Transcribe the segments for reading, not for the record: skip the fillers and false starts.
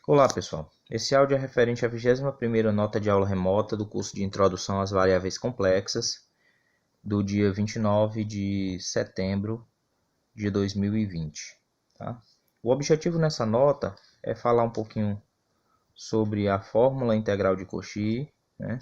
Olá pessoal, esse áudio é referente à 21ª nota de aula remota do curso de Introdução às Variáveis Complexas do dia 29 de setembro de 2020. Tá? O objetivo nessa nota é falar um pouquinho sobre a fórmula integral de Cauchy, né?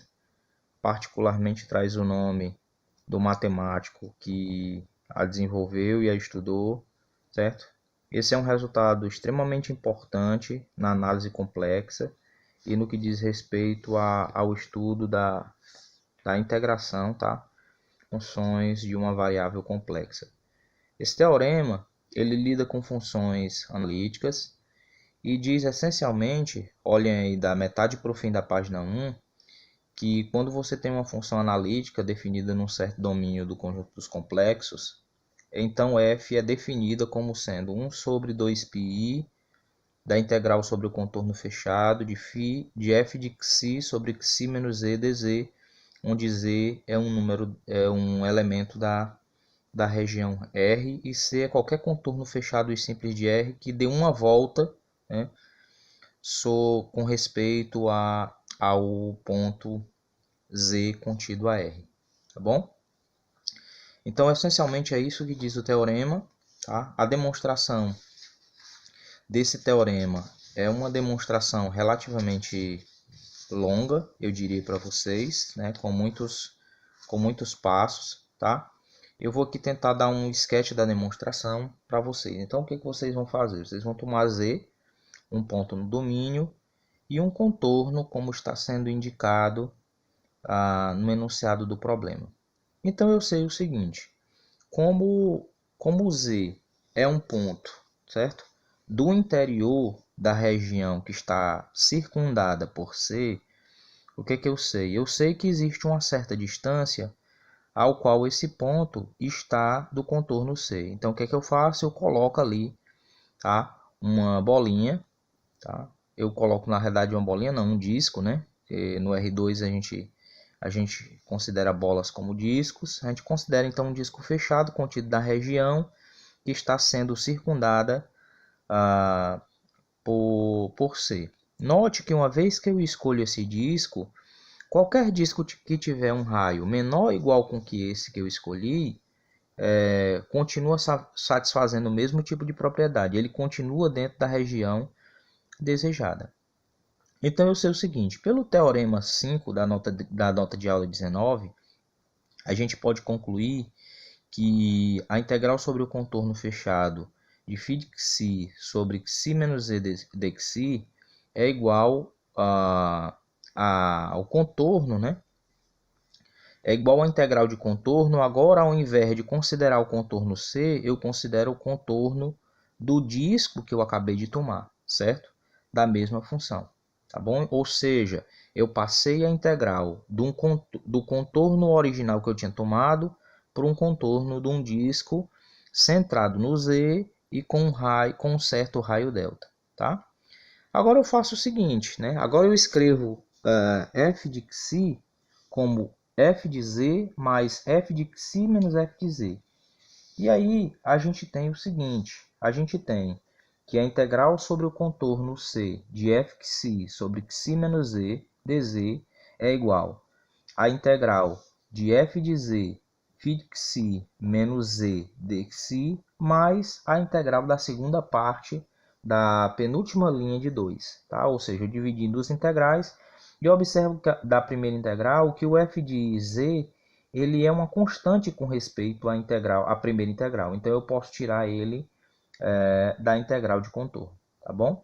Particularmente traz o nome do matemático que a desenvolveu e a estudou, certo? Esse é um resultado extremamente importante na análise complexa e no que diz respeito ao estudo da integração, tá? Funções de uma variável complexa. Esse teorema ele lida com funções analíticas e diz essencialmente, olhem aí da metade para o fim da página 1, que quando você tem uma função analítica definida num certo domínio do conjunto dos complexos, então f é definida como sendo 1 sobre 2πi da integral sobre o contorno fechado de f de xi sobre xi menos e dz, onde z é um elemento da região R e C é qualquer contorno fechado e simples de R que dê uma volta, né, com respeito ao ponto Z contido a R, tá bom? Então, essencialmente é isso que diz o teorema, tá? A demonstração desse teorema é uma demonstração relativamente longa, eu diria para vocês, né? Com muitos passos, tá? Eu vou aqui tentar dar um sketch da demonstração para vocês. Então, o que vocês vão fazer? Vocês vão tomar Z, um ponto no domínio, e um contorno, como está sendo indicado no enunciado do problema. Então, eu sei o seguinte, como Z é um ponto, certo? Do interior da região que está circundada por C, o que eu sei? Eu sei que existe uma certa distância ao qual esse ponto está do contorno C. Então, o que eu faço? Eu coloco ali, tá, uma bolinha, tá? Eu coloco, na realidade, uma bolinha, não, um disco, né? Porque no R2 a gente considera bolas como discos. A gente considera, então, um disco fechado, contido na região que está sendo circundada por C. Note que uma vez que eu escolho esse disco, qualquer disco que tiver um raio menor ou igual com que esse que eu escolhi, continua satisfazendo o mesmo tipo de propriedade. Ele continua dentro da região desejada. Então eu sei o seguinte, pelo teorema 5 da nota de aula 19, a gente pode concluir que a integral sobre o contorno fechado de φ de xi sobre xi menos e de xi é igual ao contorno, né? É igual à integral de contorno. Agora, ao invés de considerar o contorno C, eu considero o contorno do disco que eu acabei de tomar, certo? Da mesma função, tá bom? Ou seja, eu passei a integral do contorno original que eu tinha tomado para um contorno de um disco centrado no Z e com um certo raio delta, tá? Agora eu faço o seguinte, né? Agora eu escrevo f de xi como f de z mais f de xi menos f de z. E aí a gente tem o seguinte, a gente tem que a integral sobre o contorno C de f xi sobre xi menos z dz é igual à integral de f de z φ de xi menos z dxi mais a integral da segunda parte da penúltima linha de 2, tá? Ou seja, eu dividi em duas integrais e observo que da primeira integral que o f de z ele é uma constante com respeito à primeira integral. Então eu posso tirar ele da integral de contorno, tá bom?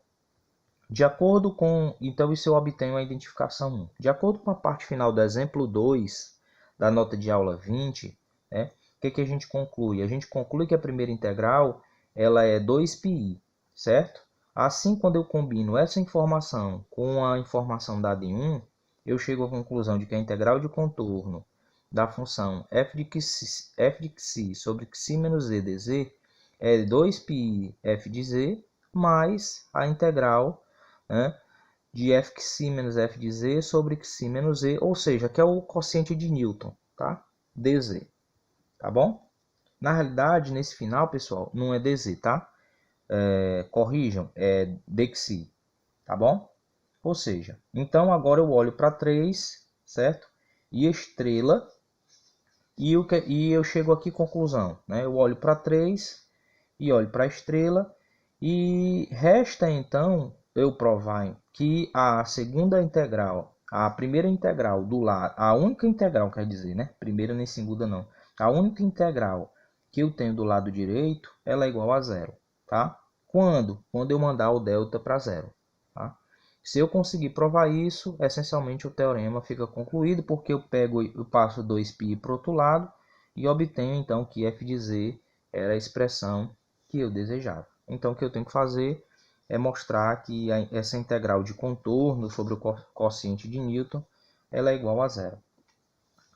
De acordo com, então isso eu obtenho a identificação 1. De acordo com a parte final do exemplo 2 da nota de aula 20, né, o que a gente conclui? A gente conclui que a primeira integral ela é 2πi, certo? Assim, quando eu combino essa informação com a informação dada em 1, eu chego à conclusão de que a integral de contorno da função f de xi sobre xi menos z dz é 2πi f de z mais a integral, né, de f xi menos f de z sobre xi menos z, ou seja, que é o quociente de Newton, tá? dz, tá bom? Na realidade, nesse final, pessoal, não é dz, tá? Corrijam, é dxi, tá bom? Ou seja, então agora eu olho para 3, certo? E estrela, e eu chego aqui à conclusão, né? Eu olho para 3 e olho para a estrela, e resta então eu provar que a segunda integral, a primeira integral do lado, a única integral, quer dizer, né? Primeira nem segunda não. A única integral que eu tenho do lado direito, ela é igual a zero, tá? Quando? Quando eu mandar o delta para zero, tá? Se eu conseguir provar isso, essencialmente o teorema fica concluído, porque eu passo 2π para o outro lado e obtenho então que f de z era a expressão que eu desejava. Então o que eu tenho que fazer é mostrar que essa integral de contorno sobre o quociente de Newton ela é igual a zero.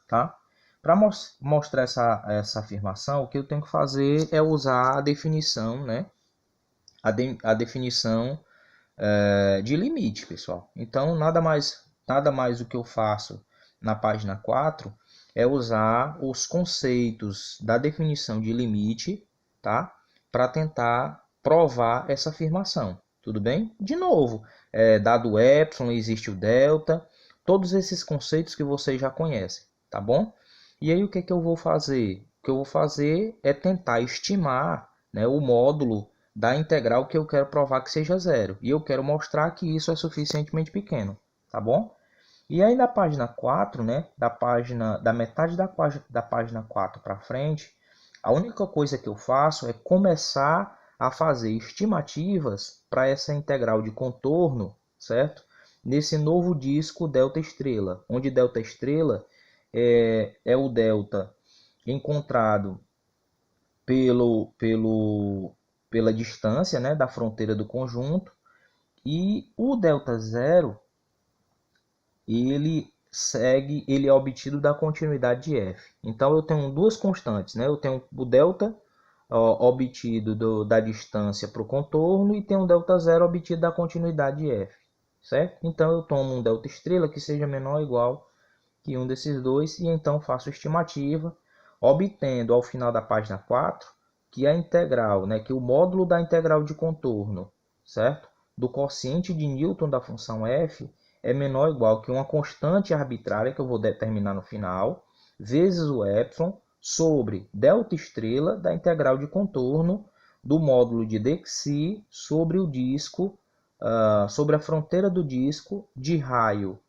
Tá? Para mostrar essa afirmação, o que eu tenho que fazer é usar a definição, né? A definição de limite, pessoal. Então, nada mais do que eu faço na página 4 é usar os conceitos da definição de limite, tá? Para tentar provar essa afirmação. Tudo bem? De novo, dado o epsilon, existe o delta, todos esses conceitos que vocês já conhecem, tá bom? E aí o que eu vou fazer? O que eu vou fazer é tentar estimar, né, o módulo da integral que eu quero provar que seja zero. E eu quero mostrar que isso é suficientemente pequeno, tá bom? E aí na página 4, né, da metade da página 4 para frente, a única coisa que eu faço é começar a fazer estimativas para essa integral de contorno, certo? Nesse novo disco delta estrela, onde delta estrela é o delta encontrado pela distância, né, da fronteira do conjunto, e o delta zero ele é obtido da continuidade de f. Então eu tenho duas constantes, né? Eu tenho o delta obtido da distância para o contorno e tenho o delta zero obtido da continuidade de f, certo? Então eu tomo um delta estrela que seja menor ou igual que um desses dois e então faço estimativa, obtendo ao final da página 4 que a integral, né, que o módulo da integral de contorno, certo? Do quociente de Newton da função f é menor ou igual que uma constante arbitrária que eu vou determinar no final, vezes o epsilon, sobre delta estrela da integral de contorno do módulo de dxi sobre o disco, sobre a fronteira do disco de raio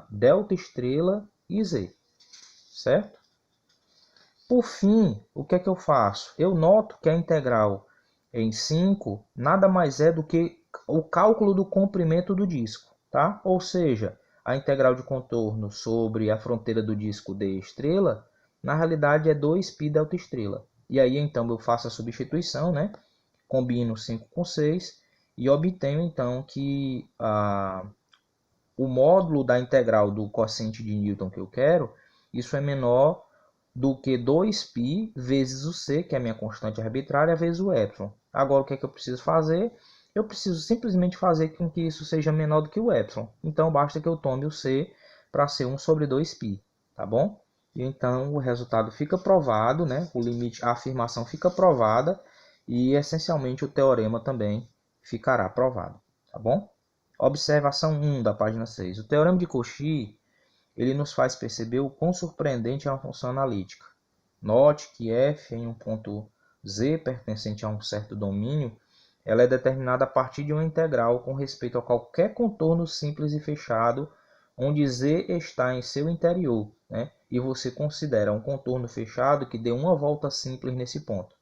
delta estrela e z, certo? Por fim, o que é que eu faço? Eu noto que a integral em 5 nada mais é do que o cálculo do comprimento do disco, tá? Ou seja, a integral de contorno sobre a fronteira do disco d estrela, na realidade é 2π delta estrela. E aí então eu faço a substituição, né? Combino 5 com 6 e obtenho então que o módulo da integral do quociente de Newton que eu quero, isso é menor do que 2π vezes o c, que é a minha constante arbitrária, vezes o epsilon. Agora, o que é que eu preciso fazer? Eu preciso simplesmente fazer com que isso seja menor do que o epsilon. Então, basta que eu tome o c para ser 1 sobre 2π, tá bom? E então, o resultado fica provado, né? O limite, a afirmação fica provada e, essencialmente, o teorema também ficará provado, tá bom? Observação 1 da página 6. O teorema de Cauchy ele nos faz perceber o quão surpreendente é uma função analítica. Note que f em um ponto z pertencente a um certo domínio, ela é determinada a partir de uma integral com respeito a qualquer contorno simples e fechado, onde z está em seu interior, né? E você considera um contorno fechado que dê uma volta simples nesse ponto,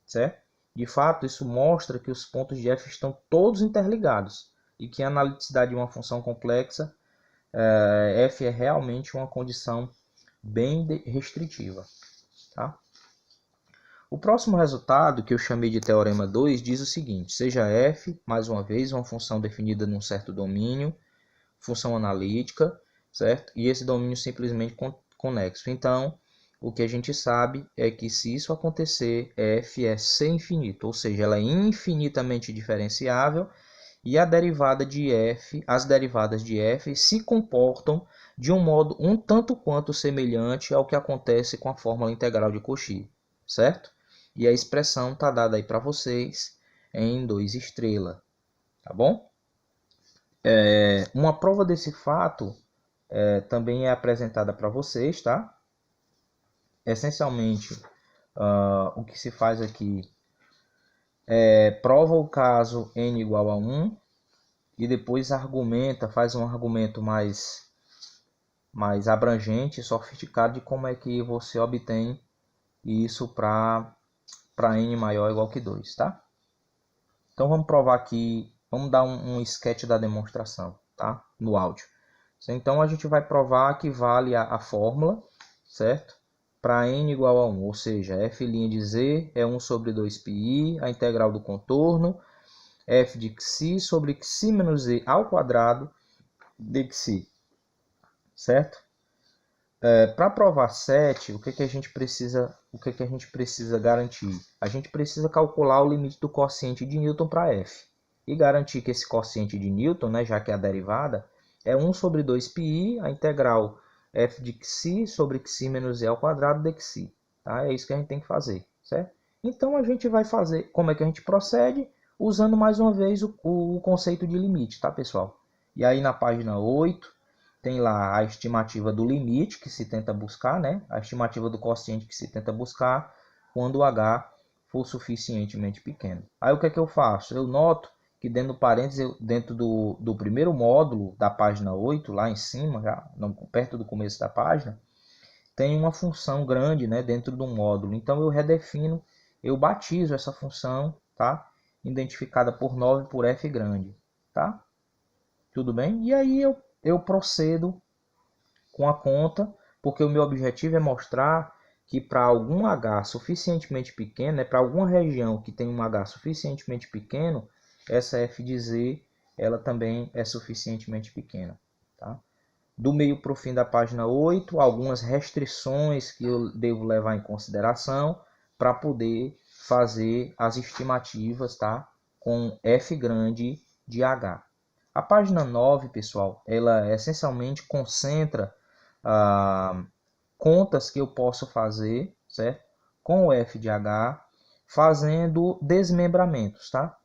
certo? De fato, isso mostra que os pontos de f estão todos interligados e que a analiticidade de uma função complexa f é realmente uma condição bem restritiva. Tá? O próximo resultado, que eu chamei de teorema 2, diz o seguinte: seja f, mais uma vez, uma função definida num certo domínio, função analítica, certo? E esse domínio simplesmente conexo. Então, o que a gente sabe é que se isso acontecer, f é c infinito, ou seja, ela é infinitamente diferenciável e as derivadas de f se comportam de um modo um tanto quanto semelhante ao que acontece com a fórmula integral de Cauchy, certo? E a expressão está dada aí para vocês em 2 estrelas, tá bom? Uma prova desse fato também é apresentada para vocês, tá? Essencialmente, o que se faz aqui prova o caso n igual a 1 e depois argumenta, faz um argumento mais abrangente, sofisticado de como é que você obtém isso para n maior ou igual que 2, tá? Então vamos provar aqui, vamos dar um sketch da demonstração, tá? No áudio. Então a gente vai provar que vale a fórmula, certo? Para n igual a 1, ou seja, f' de z é 1 sobre 2πi, a integral do contorno, f de xi sobre xi menos z ao quadrado de xi, certo? Para provar 7, o que a gente precisa garantir? A gente precisa calcular o limite do quociente de Newton para f. E garantir que esse quociente de Newton, né, já que é a derivada, é 1 sobre 2πi, a integral f de xi sobre xi menos z ao quadrado de xi. Tá? É isso que a gente tem que fazer, certo? Então a gente vai fazer, como é que a gente procede? Usando mais uma vez o conceito de limite, tá, pessoal? E aí na página 8, tem lá a estimativa do limite que se tenta buscar, né? A estimativa do quociente que se tenta buscar quando o h for suficientemente pequeno. Aí o que é que eu faço? Eu noto que dentro do parênteses, dentro do primeiro módulo da página 8, lá em cima, já perto do começo da página, tem uma função grande, né, dentro do módulo. Então eu redefino, eu batizo essa função, tá? Identificada por 9 por f grande, tá? Tudo bem? E aí eu procedo com a conta, porque o meu objetivo é mostrar que para algum h suficientemente pequeno, para alguma região que tem um h suficientemente pequeno, essa f de z ela também é suficientemente pequena. Tá? Do meio para o fim da página 8, algumas restrições que eu devo levar em consideração para poder fazer as estimativas, tá? Com f grande de h. A página 9, pessoal, ela essencialmente concentra contas que eu posso fazer, certo? Com o f de h, fazendo desmembramentos, tá?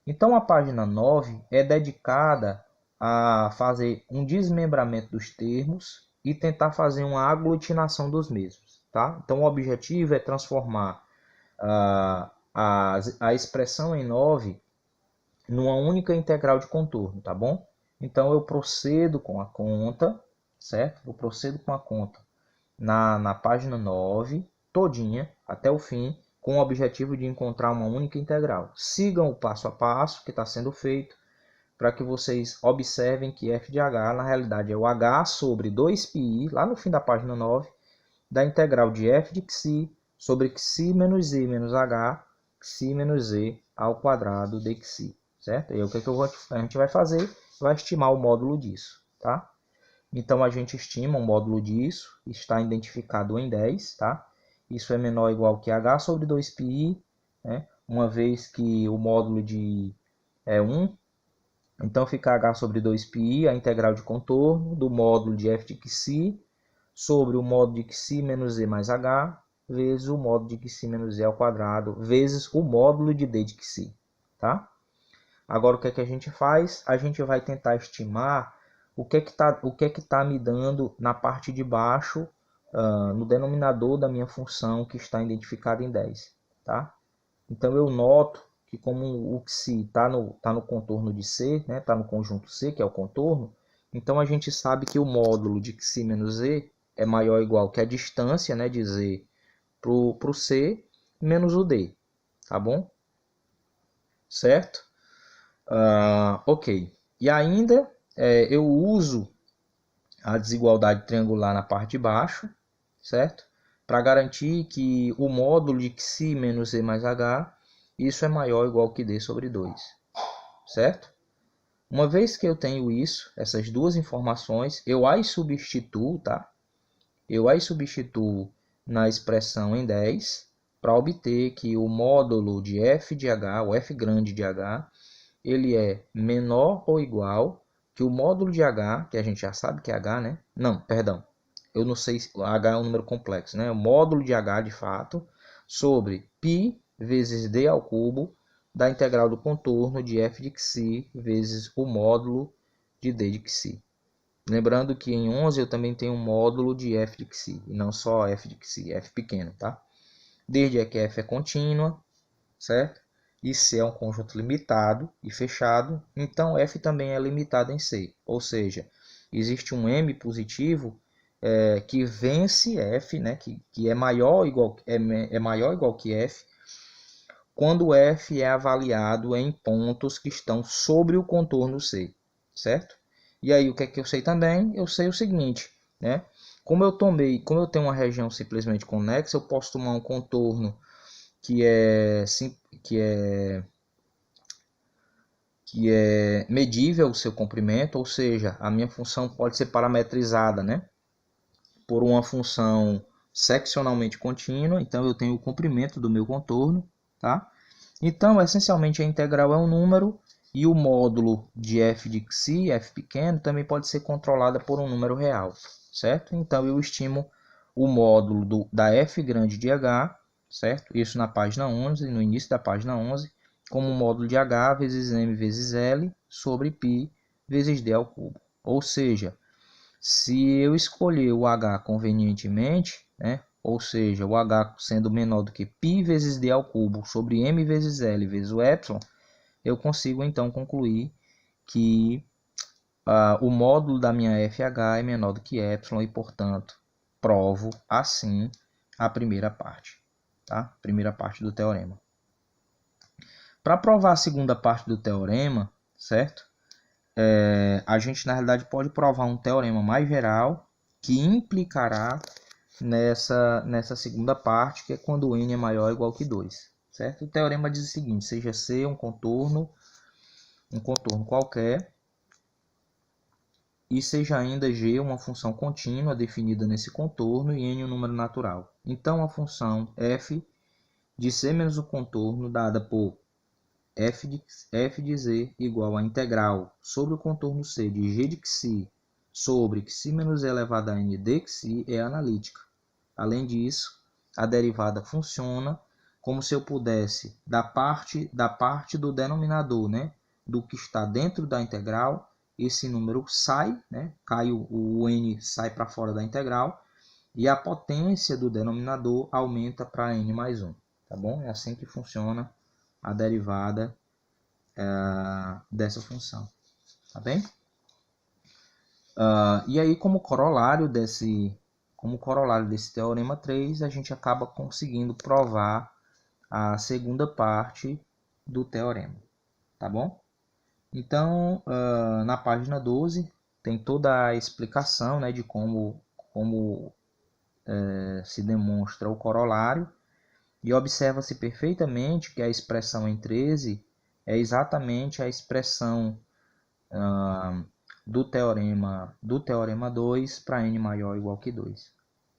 Então a página 9 é dedicada a fazer um desmembramento dos termos e tentar fazer uma aglutinação dos mesmos, tá? Então o objetivo é transformar a expressão em 9 numa única integral de contorno, tá bom? Então eu procedo com a conta, certo? Eu procedo com a conta na página 9, todinha, até o fim, com o objetivo de encontrar uma única integral. Sigam o passo a passo que está sendo feito, para que vocês observem que f de h, na realidade, é o h sobre 2πi, lá no fim da página 9, da integral de f de xi sobre xi menos z menos h, xi menos z ao quadrado de xi, certo? E aí o que a gente vai fazer? Vai estimar o módulo disso, tá? Então, a gente estima o módulo disso, está identificado em 10, tá? Isso é menor ou igual que h sobre 2πi, né? Uma vez que o módulo de é 1, então fica h sobre 2πi, a integral de contorno do módulo de f de xi sobre o módulo de xi menos z mais h, vezes o módulo de xi menos z ao quadrado, vezes o módulo de d de xi, tá? Agora, o que é que a gente faz? A gente vai tentar estimar o que é que tá me dando na parte de baixo, no denominador da minha função que está identificada em 10. Tá? Então, eu noto que como o xi está no contorno de C, né, está no conjunto C, que é o contorno, então a gente sabe que o módulo de xi menos z é maior ou igual que a distância, né, de Z para o C menos o D. Tá bom? Certo? Ok. E ainda eu uso a desigualdade triangular na parte de baixo, certo? Para garantir que o módulo de xi menos z mais h, isso é maior ou igual que d sobre 2, certo? Uma vez que eu tenho isso, essas duas informações, eu as substituo, tá? Eu as substituo na expressão em 10 para obter que o módulo de f de h, o f grande de h, ele é menor ou igual que o módulo de h, que a gente já sabe que é h, né? Não, perdão. Eu não sei se h é um número complexo, né? O módulo de h, de fato, sobre π vezes d ao cubo da integral do contorno de f de xi vezes o módulo de D de Xi. Lembrando que em 11 eu também tenho um módulo de f de Xi, e não só f de Xi, f pequeno, tá? Desde que f é contínua, certo? E C é um conjunto limitado e fechado, então F também é limitado em C. Ou seja, existe um M positivo que vence F, né? que é maior ou igual que F, quando F é avaliado em pontos que estão sobre o contorno C, certo? E aí o que é que eu sei também? Eu sei o seguinte, né? Como eu tenho uma região simplesmente conexa, eu posso tomar um contorno que é medível o seu comprimento, ou seja, a minha função pode ser parametrizada, né, por uma função seccionalmente contínua. Então eu tenho o comprimento do meu contorno, tá? Então essencialmente a integral é um número e o módulo de f de Xi, f pequeno, também pode ser controlada por um número real, certo? Então eu estimo o módulo da f grande de h, certo? Isso na página 11, no início da página 11, como o módulo de h vezes m vezes l sobre π vezes d ao cubo. Ou seja, se eu escolher o h convenientemente, né? Ou seja, o h sendo menor do que π vezes d ao cubo sobre m vezes l vezes o epsilon, eu consigo então concluir que o módulo da minha FH é menor do que epsilon e, portanto, provo assim a primeira parte, tá? Primeira parte do teorema. Para provar a segunda parte do teorema, certo? A gente, na realidade, pode provar um teorema mais geral que implicará nessa segunda parte, que é quando n é maior ou igual que 2. Certo? O teorema diz o seguinte: seja C um contorno qualquer, e seja ainda G uma função contínua definida nesse contorno e n um número natural. Então, a função f de C menos o contorno dada por f de z igual a integral sobre o contorno C de G de Xi sobre Xi menos e elevado a n de Xi é analítica. Além disso, a derivada funciona como se eu pudesse, da parte do denominador, né, do que está dentro da integral, esse número sai, né, o n sai para fora da integral, e a potência do denominador aumenta para n mais 1. Tá bom? É assim que funciona a derivada dessa função. Tá bem? E aí, como corolário desse teorema 3, a gente acaba conseguindo provar a segunda parte do teorema, tá bom? Então, na página 12, tem toda a explicação, né, de como se demonstra o corolário, e observa-se perfeitamente que a expressão em 13 é exatamente a expressão do teorema 2 para n maior ou igual que 2.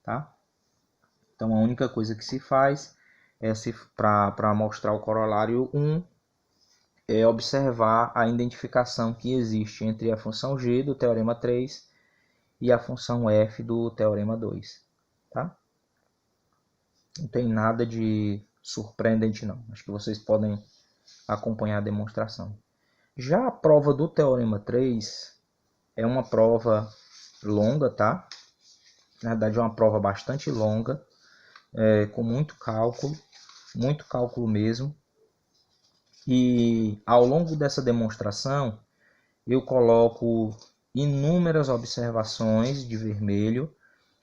Tá? Então, a única coisa que se faz para mostrar o corolário 1 é observar a identificação que existe entre a função g do teorema 3 e a função f do teorema 2. Tá? Não tem nada de surpreendente, não. Acho que vocês podem acompanhar a demonstração. Já a prova do teorema 3 é uma prova longa, tá? Na verdade, é uma prova bastante longa, com muito cálculo mesmo. E ao longo dessa demonstração, eu coloco inúmeras observações de vermelho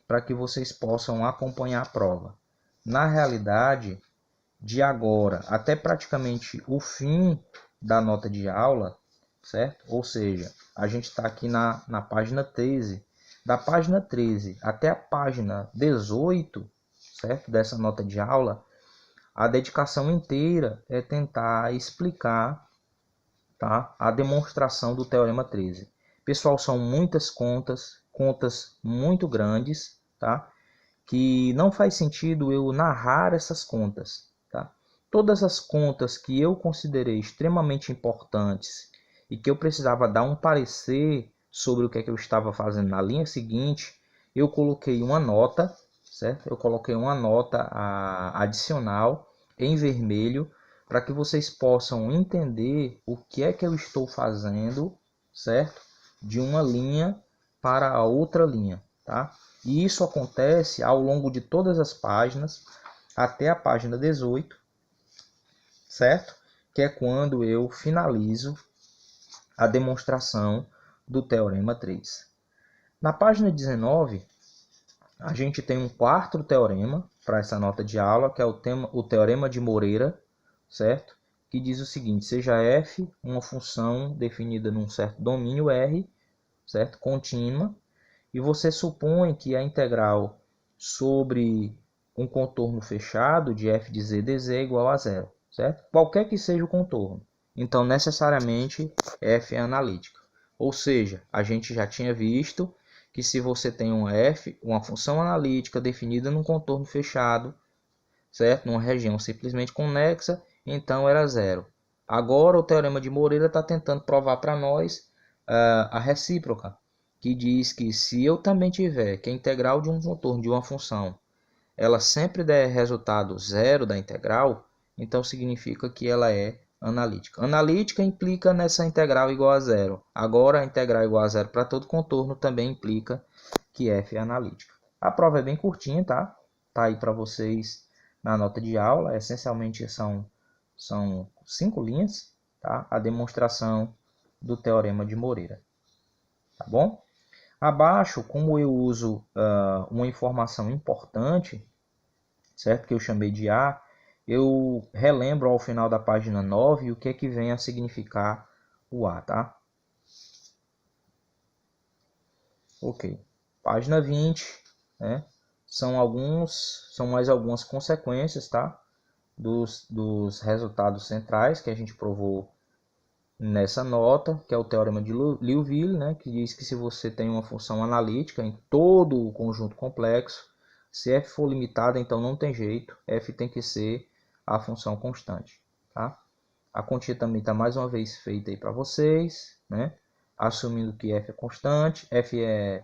para que vocês possam acompanhar a prova. Na realidade, de agora até praticamente o fim da nota de aula, certo? Ou seja, a gente está aqui na página 13. Da página 13 até a página 18, certo? Dessa nota de aula, a dedicação inteira é tentar explicar, tá, a demonstração do teorema 13. Pessoal, são muitas contas muito grandes, tá? Que não faz sentido eu narrar essas contas, tá? Todas as contas que eu considerei extremamente importantes e que eu precisava dar um parecer sobre o que é que eu estava fazendo na linha seguinte, eu coloquei uma nota, certo? Eu coloquei uma nota adicional em vermelho para que vocês possam entender o que é que eu estou fazendo, certo? de uma linha para a outra linha, tá? E isso acontece ao longo de todas as páginas, até a página 18, certo? Que é quando eu finalizo a demonstração do Teorema 3. Na página 19, a gente tem um quarto teorema para essa nota de aula, que é o Teorema de Moreira, certo? Que diz o seguinte: seja f uma função definida num certo domínio R, certo? Contínua, e você supõe que a integral sobre um contorno fechado de f de z dz é igual a zero, certo? Qualquer que seja o contorno. Então, necessariamente, f é analítica. Ou seja, a gente já tinha visto que se você tem um f, uma função analítica definida num contorno fechado, certo? Numa região simplesmente conexa, então era zero. Agora o Teorema de Moreira está tentando provar para nós a recíproca, que diz que se eu também tiver que a integral de um contorno de uma função, ela sempre der resultado zero da integral, então significa que ela é analítica. Analítica implica nessa integral igual a zero. Agora a integral igual a zero para todo contorno também implica que f é analítica. A prova é bem curtinha, tá? Tá aí para vocês na nota de aula. Essencialmente são 5 linhas, tá? A demonstração do Teorema de Moreira. Tá bom? Abaixo, como eu uso uma informação importante, certo? Que eu chamei de A, eu relembro ao final da página 9 o que é que vem a significar o A, tá? Ok. Página 20, né? São mais algumas consequências, tá? Dos resultados centrais que a gente provou nessa nota, que é o teorema de Liouville, né, que diz que se você tem uma função analítica em todo o conjunto complexo, se f for limitada, então não tem jeito, f tem que ser a função constante. Tá? A continha também está mais uma vez feita aí para vocês, né? Assumindo que f é constante, f é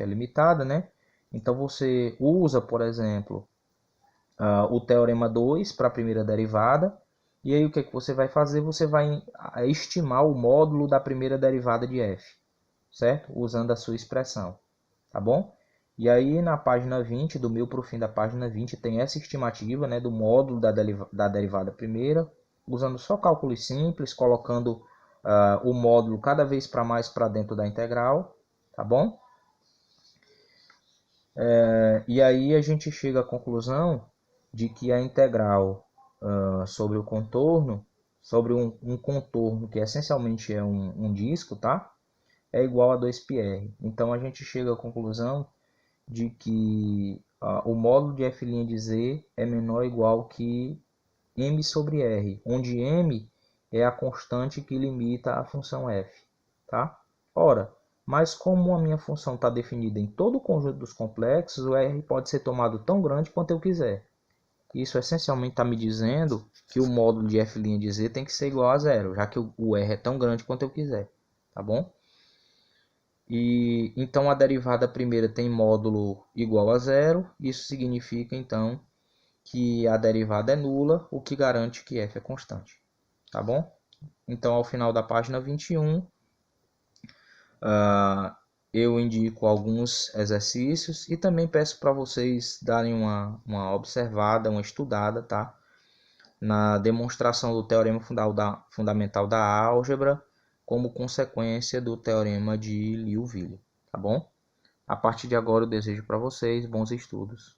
limitada, né? Então você usa, por exemplo, o teorema 2 para a primeira derivada. E aí o que você vai fazer? Você vai estimar o módulo da primeira derivada de f, certo? Usando a sua expressão, tá bom? E aí na página 20, do meio para o fim da página 20, tem essa estimativa, né, do módulo da derivada primeira, usando só cálculos simples, colocando o módulo cada vez para mais para dentro da integral, tá bom? E aí a gente chega à conclusão de que a integral sobre o contorno, sobre um contorno que essencialmente é um disco, tá? É igual a 2πr. Então a gente chega à conclusão de que o módulo de f' de z é menor ou igual que m sobre r, onde m é a constante que limita a função f, tá? Ora, mas como a minha função está definida em todo o conjunto dos complexos, o r pode ser tomado tão grande quanto eu quiser. Isso essencialmente está me dizendo que o módulo de f' de z tem que ser igual a zero, já que o r é tão grande quanto eu quiser, tá bom? E então a derivada primeira tem módulo igual a zero, isso significa então que a derivada é nula, o que garante que f é constante, tá bom? Então ao final da página 21, eu indico alguns exercícios e também peço para vocês darem uma observada, uma estudada, tá? Na demonstração do teorema fundamental da álgebra como consequência do teorema de Liouville, tá bom? A partir de agora eu desejo para vocês bons estudos.